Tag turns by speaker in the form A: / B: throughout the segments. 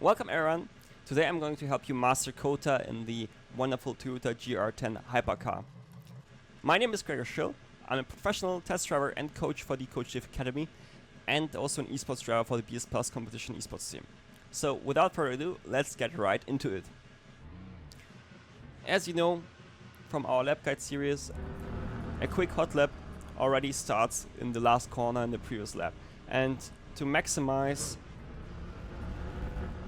A: Welcome everyone. Today I'm going to help you master Kota in the wonderful Toyota GR010 hypercar. My name is Gregor Schill. I'm a professional test driver and coach for the Coach Dave Academy and also an esports driver for the BS Plus competition esports team. So without further ado, let's get right into it. As you know from our lap guide series, a quick hot lap already starts in the last corner in the previous lap. And to maximize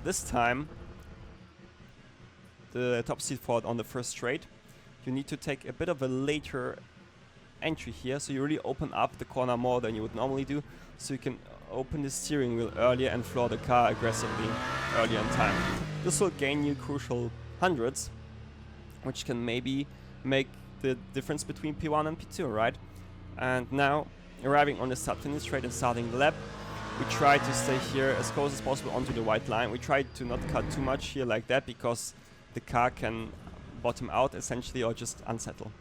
A: this time the top speed forward on the first straight, you need to take a bit of a later entry here, so you really open up the corner more than you would normally do, so you can open the steering wheel earlier and floor the car aggressively earlier in time. This will gain you crucial hundreds, which can maybe make the difference between P1 and P2, right? And now, arriving on the start-finish straight and starting the lap, we try to stay here as close as possible onto the white line. We try to not cut too much here like that, because the car can bottom out essentially or just unsettle.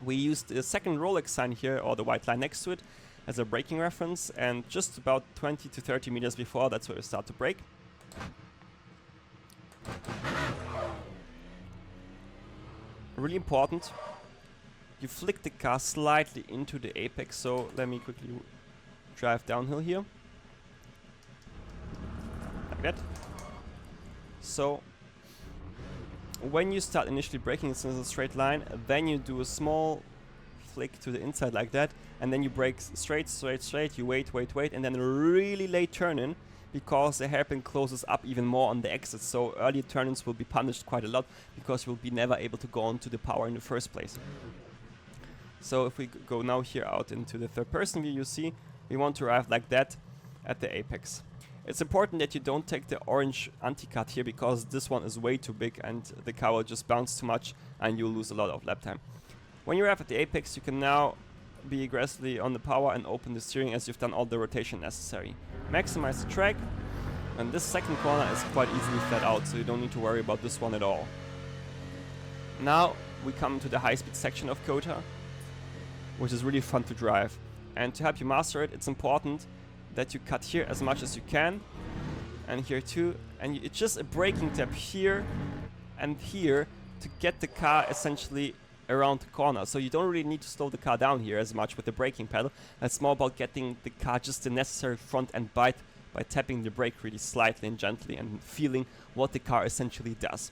A: We used the second Rolex sign here, or the white line next to it, as a braking reference, and just about 20 to 30 meters before, that's where we start to brake. Really important, you flick the car slightly into the apex, so let me quickly drive downhill here, like that. So when you start initially braking, it's in a straight line, then you do a small flick to the inside like that, and then you brake straight, you wait, and then a really late turn in, because the hairpin closes up even more on the exit, so early turn-ins will be punished quite a lot, because you'll be never able to go onto the power in the first place. So if we go now here out into the third person view, you see we want to arrive like that at the apex. It's important that you don't take the orange anti-cut here, because this one is way too big and the car will just bounce too much and you'll lose a lot of lap time. When you arrive at the apex, you can now be aggressively on the power and open the steering as you've done all the rotation necessary. Maximize the track, and this second corner is quite easily flat out, so you don't need to worry about this one at all. Now we come to the high-speed section of Kota, which is really fun to drive. And to help you master it, it's important that you cut here as much as you can, and here too, and it's just a braking tap here and here to get the car essentially around the corner. So you don't really need to slow the car down here as much with the braking pedal. It's more about getting the car just the necessary front end bite by tapping the brake really slightly and gently and feeling what the car essentially does.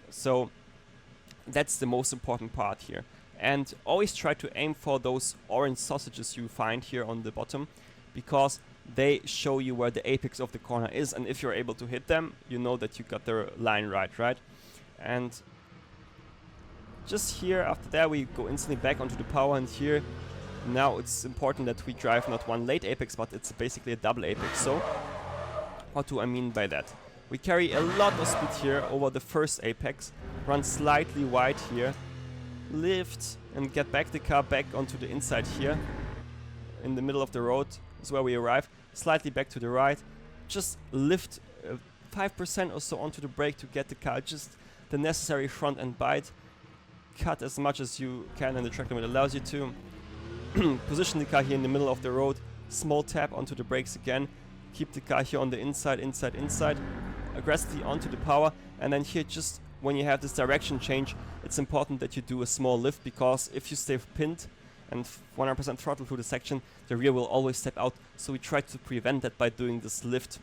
A: So that's the most important part here. And always try to aim for those orange sausages you find here on the bottom, because they show you where the apex of the corner is, and if you're able to hit them, you know that you got the line right? And just here, after that, we go instantly back onto the power, and here, now it's important that we drive not one late apex, but it's basically a double apex. So, what do I mean by that? We carry a lot of speed here over the first apex, run slightly wide here, lift and get back the car back onto the inside here, in the middle of the road is where we arrive, slightly back to the right, just lift 5% or so onto the brake to get the car just the necessary front end bite, cut as much as you can and the track limit allows you to, position the car here in the middle of the road, small tap onto the brakes again, keep the car here on the inside, aggressively onto the power, and then here just when you have this direction change, it's important that you do a small lift, because if you stay pinned and 100% throttle through the section, the rear will always step out, so we try to prevent that by doing this lift.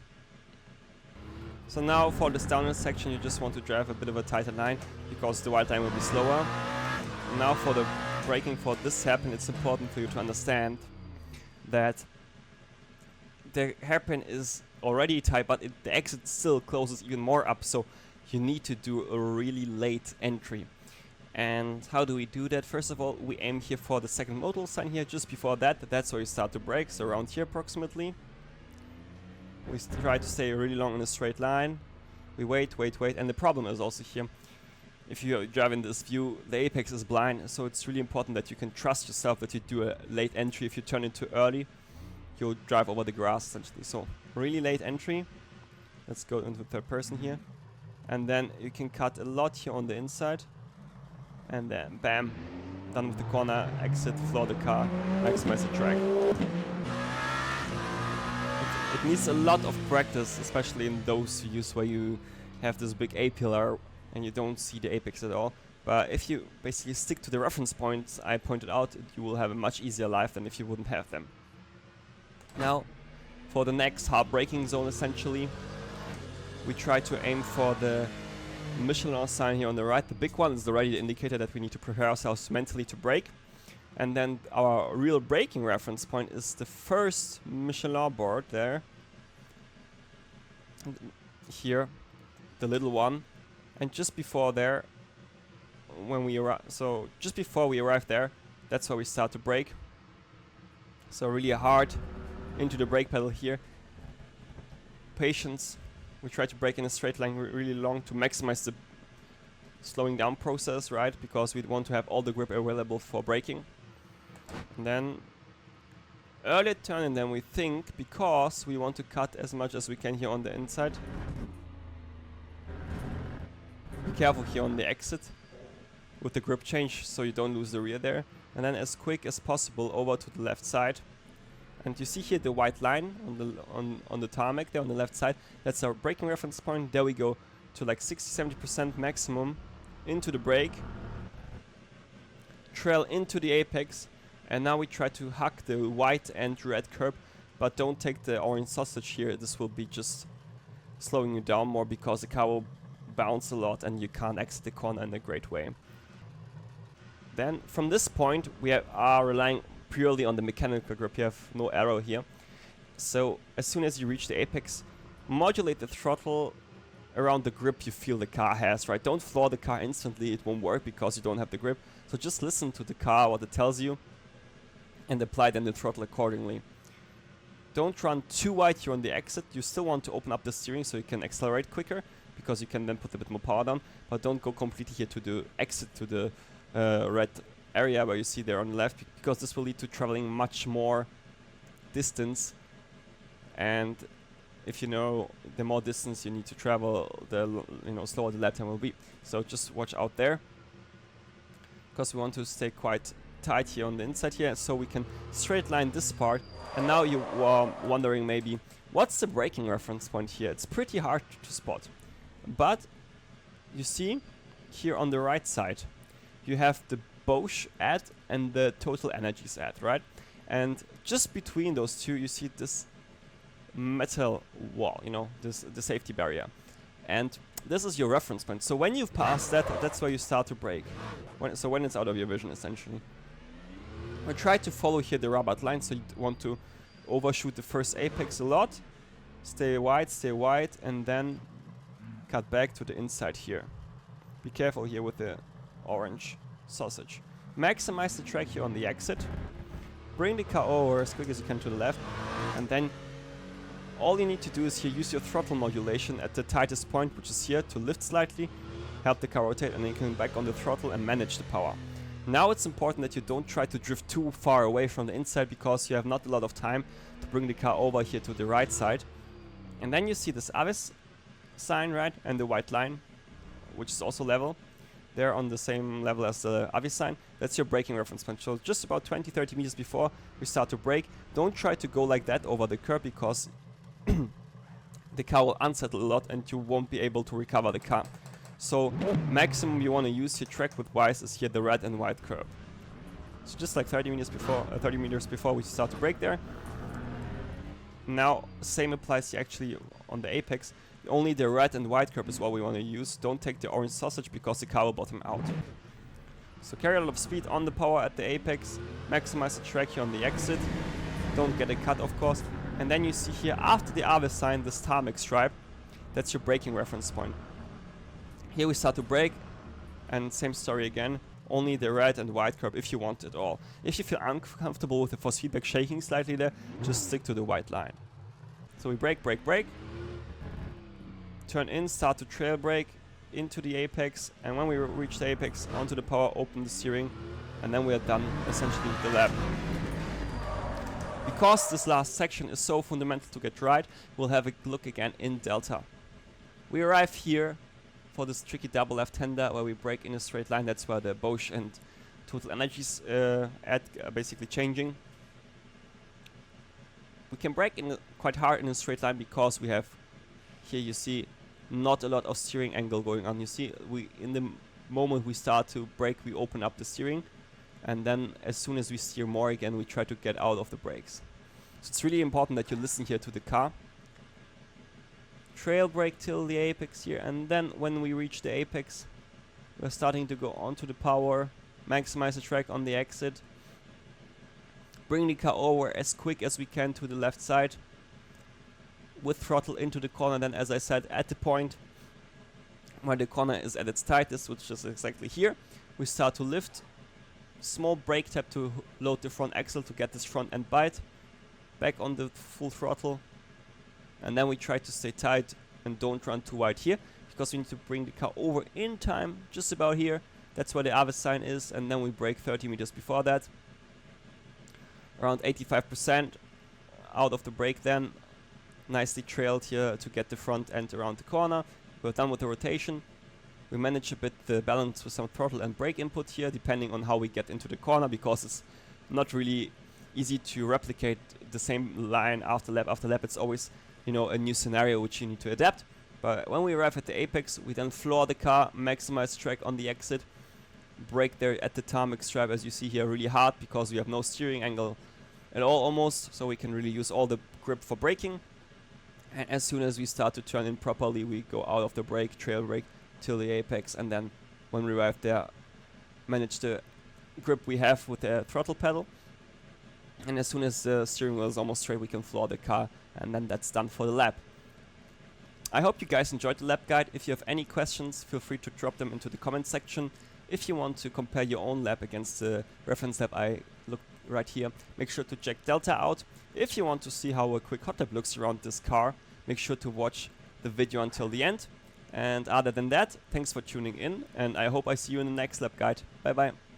A: So now for this downhill section, you just want to drive a bit of a tighter line, because the white line will be slower. Now for the braking for this hairpin, it's important for you to understand that the hairpin is already tight, but the exit still closes even more up, so you need to do a really late entry. And how do we do that? First of all, we aim here for the second modal sign here, just before that. That's where you start to brake, so around here approximately. We try to stay really long in a straight line. We wait, and the problem is also here, if you drive in this view, the apex is blind, so it's really important that you can trust yourself that you do a late entry. If you turn it too early, you'll drive over the grass essentially. So really late entry. Let's go into third person here. And then you can cut a lot here on the inside. And then bam, done with the corner, exit, floor the car, maximize the track. It needs a lot of practice, especially in those views where you have this big A-pillar and you don't see the apex at all. But if you basically stick to the reference points I pointed out, you will have a much easier life than if you wouldn't have them. Now, for the next hard braking zone, essentially, we try to aim for the Michelin sign here on the right. The big one is already the indicator that we need to prepare ourselves mentally to brake. And then our real braking reference point is the first Michelin board there. Here, the little one. And just before there, when we arrive, so just before we arrive there, that's where we start to brake. So really hard into the brake pedal here. Patience. We try to brake in a straight line really long to maximize the slowing down process, right? Because we want to have all the grip available for braking. And then early turn, and then we think, because we want to cut as much as we can here on the inside. Be careful here on the exit with the grip change so you don't lose the rear there. And then as quick as possible over to the left side. And you see here the white line on the tarmac there on the left side. That's our braking reference point. There we go to like 60-70% maximum into the brake. Trail into the apex. And now we try to hug the white and red curb. But don't take the orange sausage here. This will be just slowing you down more because the car will bounce a lot and you can't exit the corner in a great way. Then from this point we are relying purely on the mechanical grip. You have no arrow here. So as soon as you reach the apex, modulate the throttle around the grip you feel the car has, right? Don't floor the car instantly, it won't work because you don't have the grip. So just listen to the car, what it tells you, and apply then the throttle accordingly. Don't run too wide here on the exit. You still want to open up the steering so you can accelerate quicker, because you can then put a bit more power down, but don't go completely here to the exit, to the red area where you see there on the left, because this will lead to traveling much more distance. And if you know, the more distance you need to travel, the slower the lap time will be. So just watch out there, because we want to stay quite tight here on the inside here, so we can straight line this part. And now you are wondering maybe, what's the braking reference point here? It's pretty hard to spot. But you see here on the right side, you have the Bosch ad and the total energies ad, right? And just between those two, you see this metal wall, the safety barrier. And this is your reference point. So when you've passed that, that's where you start to brake. When it's out of your vision, essentially. I try to follow here the rabat line, so you want to overshoot the first apex a lot. Stay wide, and then cut back to the inside here. Be careful here with the orange sausage. Maximize the track here on the exit. Bring the car over as quick as you can to the left, and then all you need to do is here use your throttle modulation at the tightest point, which is here, to lift slightly, help the car rotate, and then you can back on the throttle and manage the power. Now it's important that you don't try to drift too far away from the inside, because you have not a lot of time to bring the car over here to the right side. And then you see this Avis sign, right, and the white line, which is also level. They're on the same level as the Avis sign. That's your braking reference point. So just about 20-30 meters before we start to brake, don't try to go like that over the curb, because the car will unsettle a lot and you won't be able to recover the car. So maximum you want to use your track with wise is here the red and white curb. So just like 30 meters before we start to brake there. Now same applies here actually on the apex. Only the red and white curb is what we want to use. Don't take the orange sausage, because the car will bottom out. So carry a lot of speed on the power at the apex. Maximize the track here on the exit. Don't get a cut, of course. And then you see here after the Avis sign this tarmac stripe. That's your braking reference point. Here we start to brake, and same story again. Only the red and white curb if you want it all. If you feel uncomfortable with the force feedback shaking slightly there, just stick to the white line. So we brake, turn in, start to trail brake into the apex, and when we reach the apex, onto the power, open the steering, and then we are done essentially with the lap. Because this last section is so fundamental to get right, we'll have a look again in Delta. We arrive here for this tricky double left-hander where we brake in a straight line. That's where the Bosch and Total Energies basically changing. We can brake in quite hard in a straight line because we have, here you see, not a lot of steering angle going on. You see, in the moment we start to brake, we open up the steering, and then as soon as we steer more again, we try to get out of the brakes. So it's really important that you listen here to the car. Trail brake till the apex here, and then when we reach the apex, we're starting to go onto the power, maximize the track on the exit, bring the car over as quick as we can to the left side, with throttle into the corner. Then, as I said, at the point where the corner is at its tightest, which is exactly here, we start to lift. Small brake tap to load the front axle to get this front end bite. Back on the full throttle. And then we try to stay tight and don't run too wide here, because we need to bring the car over in time, just about here. That's where the Avis sign is, and then we brake 30 meters before that. Around 85% out of the brake then. Nicely trailed here to get the front end around the corner. We're done with the rotation. We manage a bit the balance with some throttle and brake input here, depending on how we get into the corner, because it's not really easy to replicate the same line after lap after lap. It's always, you know, a new scenario which you need to adapt. But when we arrive at the apex, we then floor the car, maximize track on the exit, brake there at the tarmac stripe, as you see here, really hard, because we have no steering angle at all almost, so we can really use all the grip for braking. And as soon as we start to turn in properly, we go out of the brake, trail brake till the apex, and then when we arrive there, manage the grip we have with the throttle pedal. And as soon as the steering wheel is almost straight, we can floor the car, and then that's done for the lap. I hope you guys enjoyed the lap guide. If you have any questions, feel free to drop them into the comment section. If you want to compare your own lap against the reference lap I looked right here, make sure to check Delta out. If you want to see how a quick hot lap looks around this car, make sure to watch the video until the end. And other than that, thanks for tuning in, and I hope I see you in the next lap guide. Bye bye.